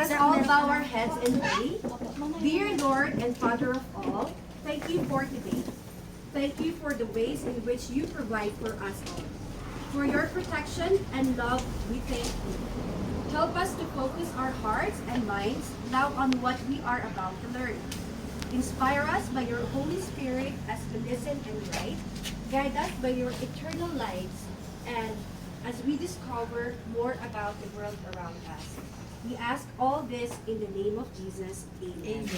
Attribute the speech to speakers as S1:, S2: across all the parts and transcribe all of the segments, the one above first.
S1: us all bow our heads and pray. Dear Lord and Father of all, thank you for today. Thank you for the ways in which you provide for us all. For your protection and love, we thank you. Help us to focus our hearts and minds now on what we are about to learn. Inspire us by your Holy Spirit as to listen and write. Guide us by your eternal lights, and as we discover more about the world around us. We ask all this in the name of Jesus. Amen.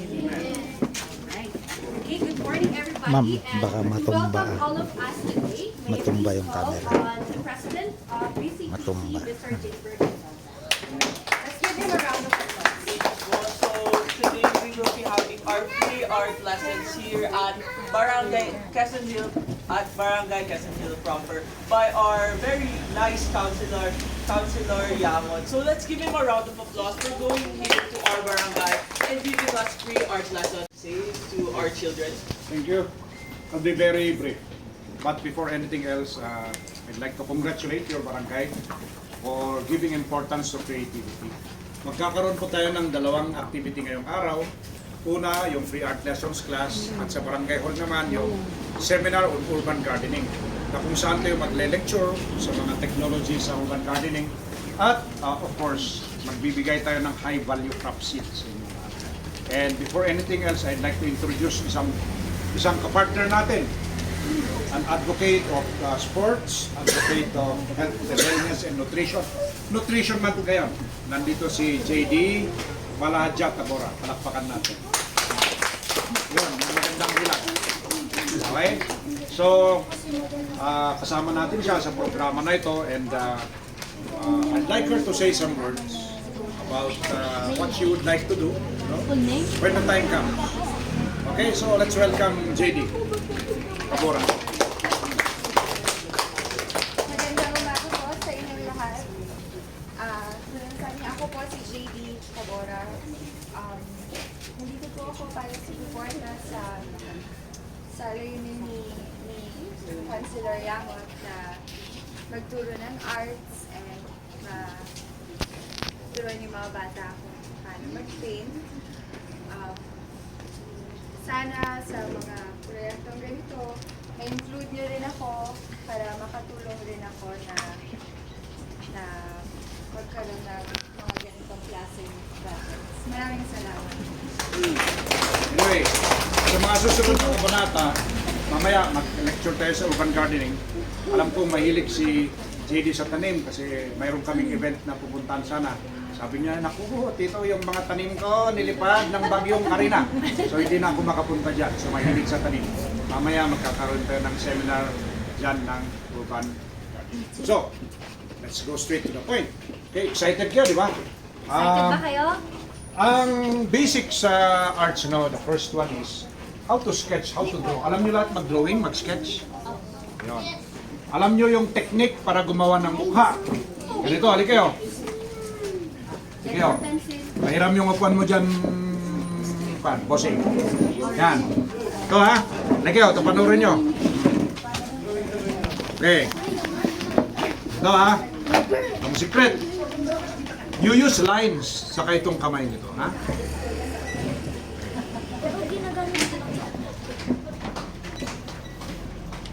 S1: Alright. Okay, good morning everybody.
S2: Ma'am,
S1: And
S2: baka
S1: we
S2: matumba.
S1: welcome all of us today. May I
S2: Matumba
S1: please
S2: yung
S1: call
S2: camera.
S1: on the President of BCTC,
S2: Matumba.
S1: Mr. Gilbert Mendoza. Let's give him a round of applause.
S3: So today we will be having our free art lessons here at Barangay Quezon Hill, proper, by our very nice Councilor Yamon. So let's give him a round of applause for going here to our barangay and giving us free art lessons to our children.
S4: Thank you. I'll be very brief. But before anything else, I'd like to congratulate your barangay for giving importance to creativity. Magkakaroon po tayo ng dalawang activity ngayong araw. Una, yung free art lessons class, at sa barangay hall naman yung seminar on urban gardening, na kung saan tayo magle-lecture sa mga technology sa urban gardening. At of course, magbibigay tayo ng high value crop seeds. And before anything else, I'd like to introduce isang kapartner natin, an advocate of sports, advocate of health, wellness, and nutrition. Nutrition man ngayon. Nandito si JD Malahadja Tabora. Palakpakan natin. Yun, magandang bilang. Okay? So, kasama natin siya sa programa na ito, and I'd like her to say some words about what she would like to do, no? When the time comes. Okay, so let's welcome JD Tabora.
S5: Magandang umaga po sa inyong lahat. Ako po si JD Tabora. Nandito po ako para suporta sa layunin ni Councilor Yamot na magturo ng arts and turuan yung mga bata kung paano mag-paint. Sana sa mga proyektong ganito, ma-include nyo rin ako para makatulong rin ako na magkaroon ng mga ganitong klaseng projects. Maraming salamat.
S4: Anyway, sa mga susunod na kabanata, mamaya mag-lecture tayo sa urban gardening. Alam kong mahilig si JD sa tanim kasi mayroon kaming event na pupuntahan sana. Sabi niya, naku, tito, yung mga tanim ko nilipad ng bagyong Karina. So hindi na ako makapunta dyan. So mahilig sa tanim. Mamaya magkakaroon tayo ng seminar dyan ng urban gardening. So, let's go straight to the point. Okay, excited kayo, di ba?
S1: Excited ba kayo?
S4: Ang basic sa arts, the first one is how to sketch, how to draw. Alam niyo lahat mag-drawing, mag-sketch? Yun. Alam niyo yung technique para gumawa ng mukha. Ganito, halik kayo. Sige kayo. Pahiram yung upuan mo dyan, bossing. Yan. Ito ha, halik kayo, ito panurin nyo. Okay. Ito ha, ang secret. You use lines saka itong kamay nito, ha?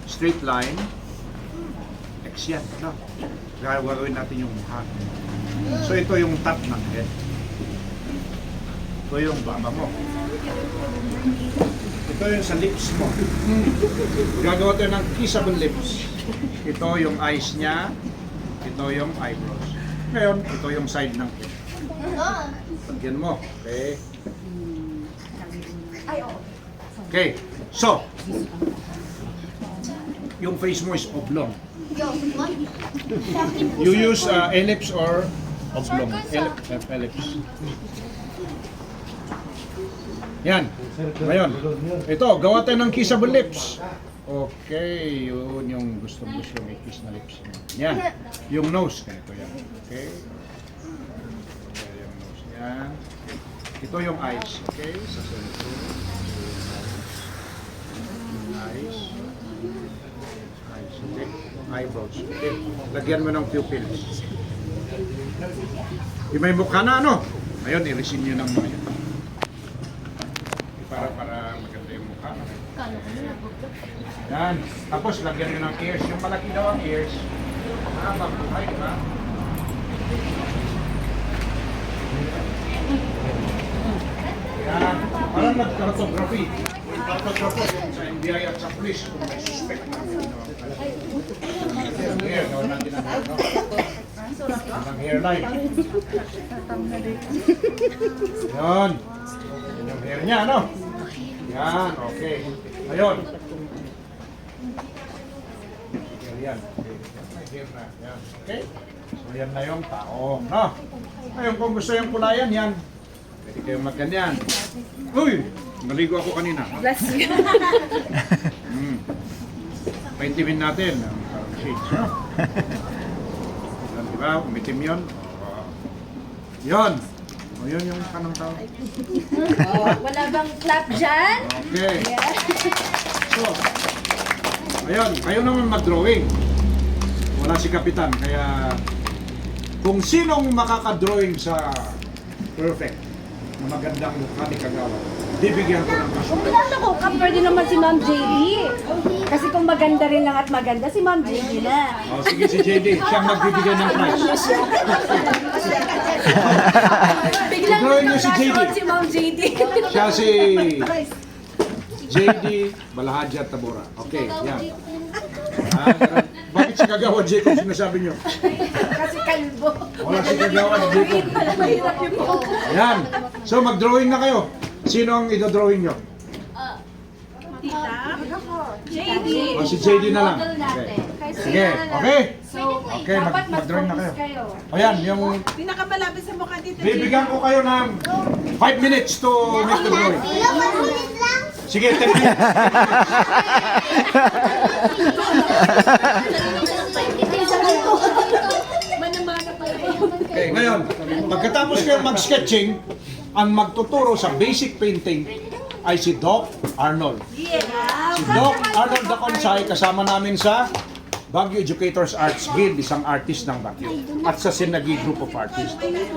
S4: Straight line. X yan, no? Gagawin natin yung mukha. So ito yung top ng head. Ito yung baba mo. Ito yung sa lips mo. Gagawa tayo ng kissable lips. Ito yung eyes niya. Ito yung eyebrows. Ngayon, ito yung side ng head. Pagyan mo. Okay. Okay. So, yung face mo is oblong. You use ellipse or oblong. Ellipse. Yan. Ngayon, ito, gawa tayo ng kissable lips. Okay, yun yung gusto may kiss na lips. Yan. Yung nose, ganito yan. Okay. Yung nose yan. Ito yung eyes. Okay, sa center. Yung eyes. Eyes, okay. Eyebrows. Okay. Lagyan mo ng pupils. Yung may mukha na, ano? Ngayon, irisin nyo ng mga yan. Para maganda yung mukha. Yan. Tapos, lagyan nyo ng ears. Yung malaki daw ang ears. Habang buhay, di ba? Yan. Parang nag-cartography. Yung cartography sa NBI at sa police kung may suspect na. Here, gawin natin ang hair, no? Ang hairline. Yan. Yan yung hair niya, no? Yan, okay. Ngayon. Yan. May hair na. Yan. Okay? So, yan na yung tao, no? Ngayon, kung gusto yung kulayan, yan. Pwede kayong magganyan. Uy! Naligo ako kanina.
S5: Bless you.
S4: Paintimin natin ang shades. Yan, diba? Umitim yun. Yun! O, yun yung kanang tao.
S5: Wala bang clap dyan?
S4: Okay. So, ayun, kayo naman mag-drawing. Wala si Kapitan, kaya kung sinong makaka-drawing sa perfect na magandang mukha ni Kagawa, bibigyan ko ng pasok.
S2: Nasa ko, pwede naman si Ma'am JD. Kasi kung maganda rin lang at maganda, si Ma'am JD na.
S4: O, sige si JD, siyang magbibigyan ng prize.
S2: Biglang
S4: Drawing niyo si JD.
S2: nagkakaroon si Ma'am JD.
S4: Siya si JD Balahadja Tabora. Okay, yan. Bakit si Kagawa Jacob sinasabi niyo?
S2: Kasi kalbo.
S4: Wala si Kagawa Jacob.
S2: Mahirap yung buhok.
S4: Yan. So mag-drawing na kayo. Sino ang i-drawing nyo?
S2: JD.
S4: O si JD na lang. Okay. Sige, okay?
S2: So,
S4: Okay,
S2: dapat
S4: mag-drawing na
S2: mag-focus
S4: kayo.
S2: kayo.
S4: O yan, yung
S6: Pinakamalapit sa mukha dito.
S4: bibigyan ko kayo ng 5 minutes to make the drawing. Sige, 10 minutes. Okay, ngayon, pagkatapos kayo mag-sketching, ang magtuturo sa basic painting ay si Doc Arnold. Si Doc Arnold Daconsay kasama namin sa Baguio Educators Arts Guild, isang artist ng Baguio, at sa Sinagi Group of Artists.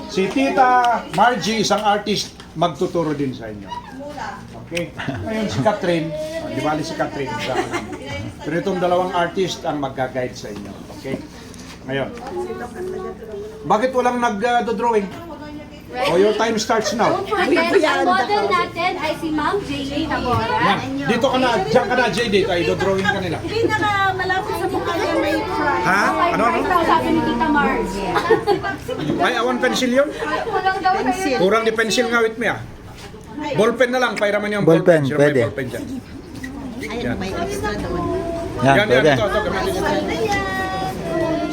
S4: Si Tita Margie, isang artist, magtuturo din sa inyo. Okay? Ngayon si Catherine, di bali si Catherine sa pero itong dalawang artist ang magga-guide sa inyo. Okay? Ngayon, bakit walang nag-drawing? O your time starts now.
S2: Don't forget, ang model natin ay si Ma'am JD Tabora.
S4: Yan. Dito ka na, dyan ka na, JD. Ay, drawing ka nila.
S6: Pinakamalapit sa mukha niya may fry.
S4: Ha? Ano, ano?
S2: Ito, sabi ni Tita Mars.
S4: Ay, awan pencil yun?
S2: Kulang daw kayo.
S4: Kurang di pencil nga with me ah. Ballpen na lang, pairaman yung
S7: Ballpen,
S4: Sino
S7: pwede.
S4: may ballpen dyan? Yan.
S7: Yan,
S4: Yan,
S7: pwede.
S4: ito, gamitin nyo.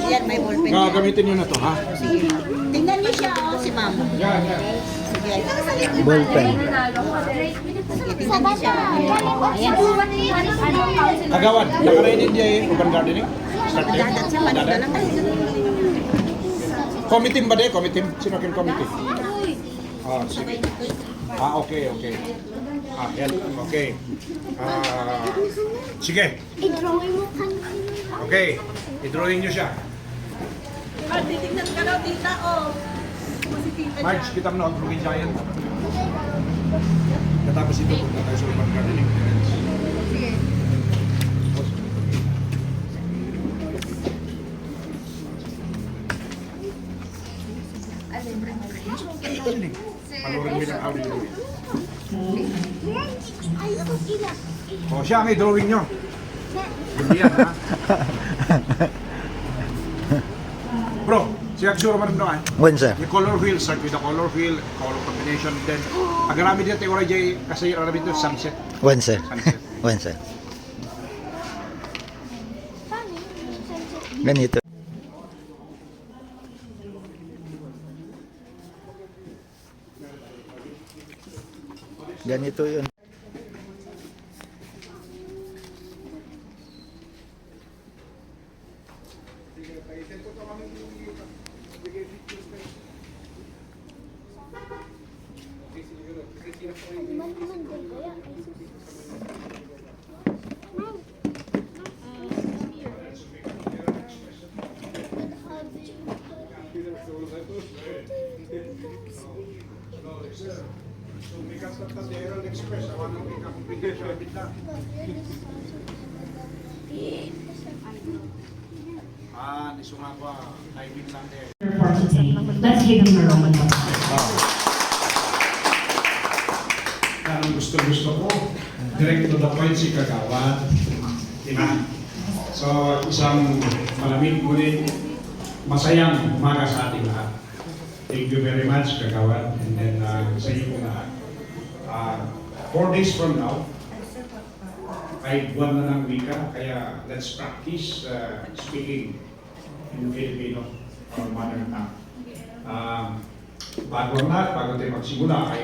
S6: Yan, may ballpen
S4: Ah,
S6: yan.
S4: gamitin nyo na to, ha?
S6: Sige. Tingnan niyo siya, oh, si ma'am.
S4: Yan, yan.
S6: Sige.
S7: Ballpen.
S6: Tingnan niyo siya.
S4: Kagawan, naka-ready niya yung urban gardening? Start din?
S6: Dadat siya, manigalang.
S4: Committee ba de? Committee? Sino kin committee? Ah, sige. Ah, okay, okay. Ah, yan. Okay. Ah, sige. Okay. I-drawing nyo siya.
S6: Ah, titignan ka daw, tita, oh. Positiva siya.
S4: Marge, kita mo na ang Brooklyn Giant. Katapos ito, punta tayo sa urban gardening. Panurin nyo ng audio. O, siya ang i-drawing nyo. Hindi yan, ha? Bro, siya agsura man naman.
S7: When, sir?
S4: Yung color wheel, start with the color wheel, color combination, then agarami dito yung oray kasi alam dito sunset.
S7: When, sir?
S4: Sunset.
S7: When, sir? Ganito. Ganito yun.
S4: So, bigas na sa Herald Express, awan ng ikakumpigil sa bigla. Niso nga ba, timing lang din.
S8: For today. Let's give them a round of applause.
S9: Ang gusto ko, direct to the point si Kagawad. Diba? So, isang malamig ngunit masayang umaga sa ating lahat. Thank you very much, Kagawad. And then sa inyo po lahat. 4 days from now, ay buwan na ng wika, kaya let's practice speaking in Filipino, our mother tongue. Bago ang lahat, bago tayo magsimula,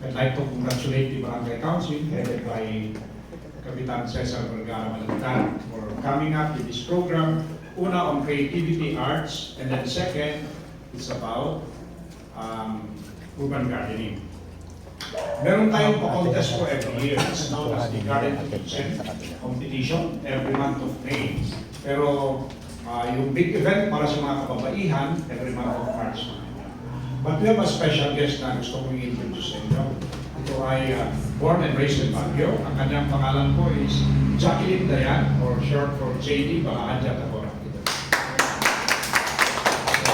S9: I'd like to congratulate the Barangay Council headed by Kapitan Cesar Vergara Malagtan for coming up with this program. Una on creativity, arts, and then second, it's about urban gardening. Meron tayong pa-contest po every year. It's known as the Garden to Kitchen competition every month of May. Pero yung big event para sa mga kababaihan every month of March. But we have a special guest na gusto kong i-introduce sa inyo. Ito ay born and raised in Baguio. Ang kanyang pangalan po is Jacqueline Dayan, or short for JD, baka adjat ako. So,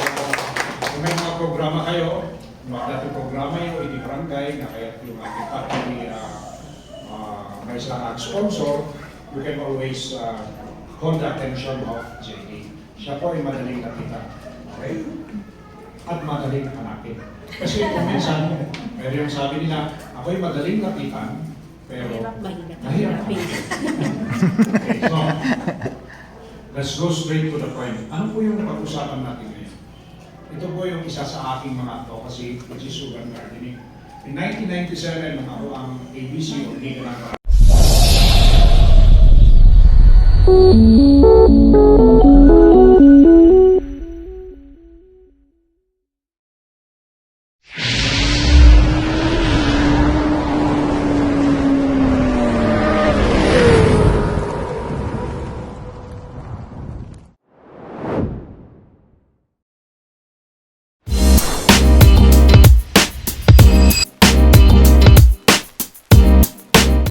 S9: kung may mga programa kayo, magdating programa yung hindi barangay, na kaya yung ating party may isang sponsor, you can always hold the attention of JD. Siya po ay madaling nakita. Okay? At madaling hanapin. Kasi kung minsan, meron yung sabi nila, ako'y madaling lapitan, pero mahirap hanapin. Okay, so, let's go straight to the point. Ano po yung pag-usapan natin ngayon? Ito po yung isa sa aking mga advocacy, which is urban gardening. In 1997, ako ang ABC o Liga ng